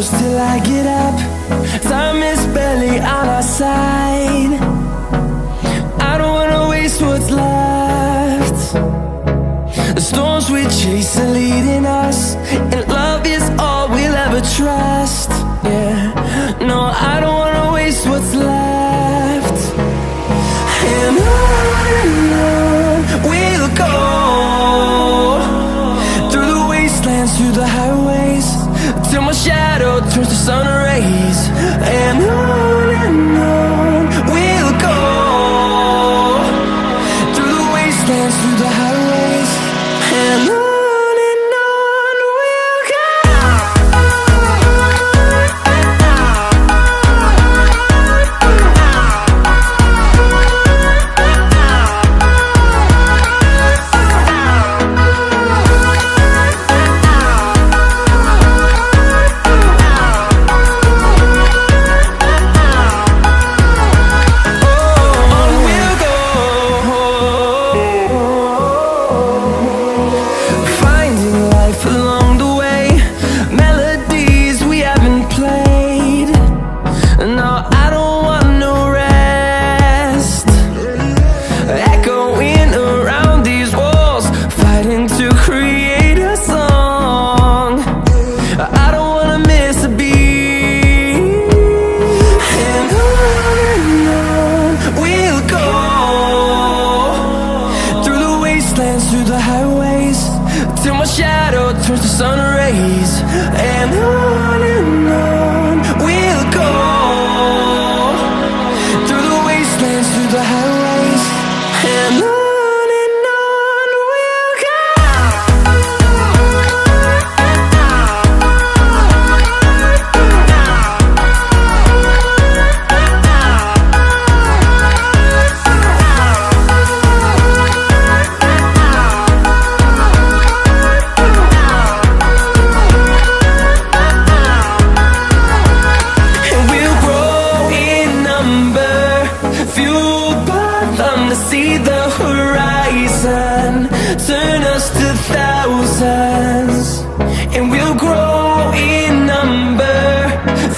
close till I get up. Time is barely on our side. I don't wanna waste what's left. The storms we chase are leading us, and love is all we'll ever trust. Yeah, no, I don't wanna waste what's left. And on we'll go, through the wastelands, through the highways, till my shadow turns to sun rays. And on we'll go, through the wastelands, through the highways, and on we'll go. Through the highways, till my shadow turns to sun rays. And on we'll go, through the wastelands, through the highways, and on we'll go. See the horizon turn us to thousands, and we'll grow in number,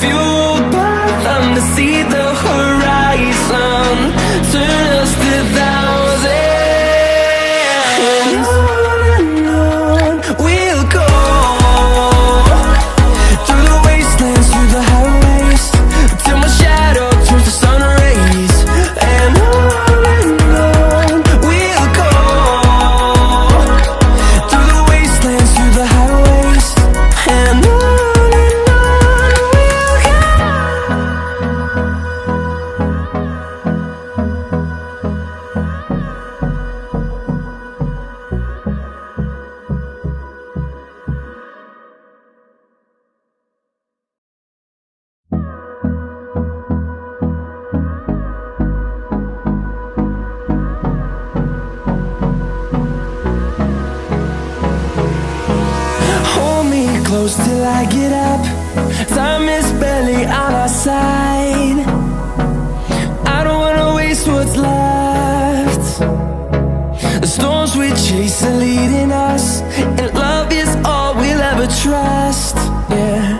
fueled by them. To see the horizon turn us to thousands, and on we'll go, through the wastelands, through the highways, till my shadow turns to sun rays. And close till I get up. Time is barely on our side. I don't wanna waste what's left. The storms we chase are leading us, and love is all we'll ever trust. Yeah,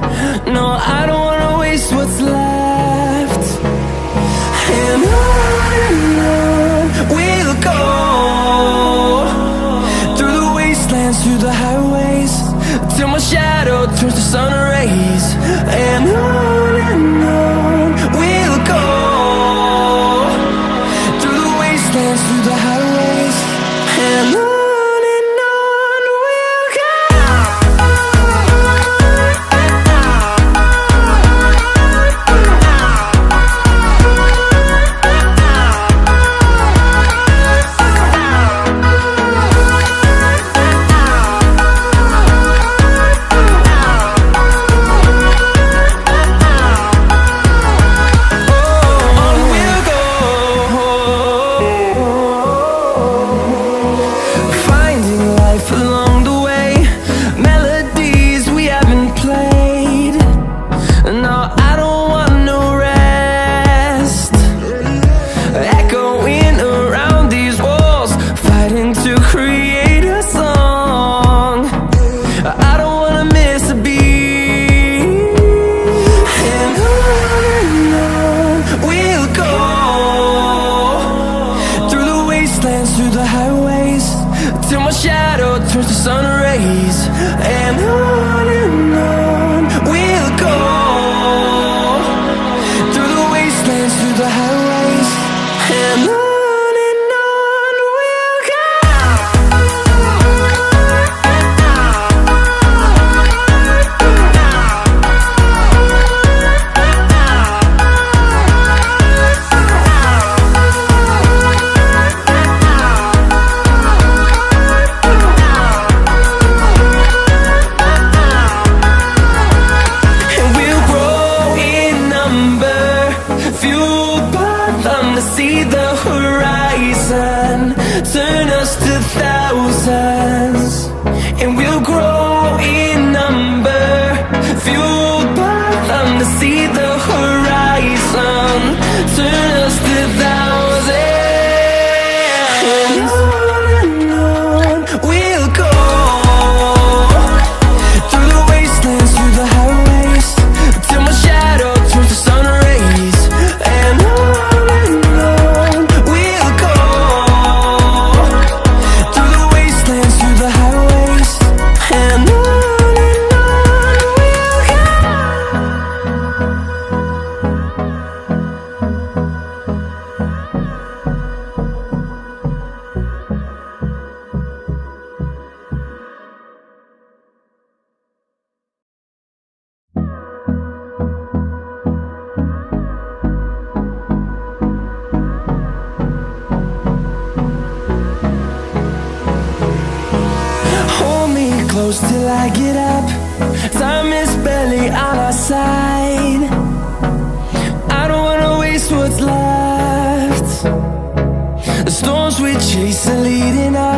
no, I don't wanna waste what's left. And on we'll go, through the wastelands, through the highways, till my shadow turns to sun rays. And on we fueled by them to see the horizon, turn us to thousands, and we'll grow in number. Fueled by them to see the horizon, turn us to thousands, and on we'll go, through the wastelands, through the highways, till my shadow turns to sun rays. And on we'll go, through the wastelands, through the highways, and on we'll go. Hold me close till I get up. Time is barely on our side. I don't wanna waste what's left. The storms we chase are leading us.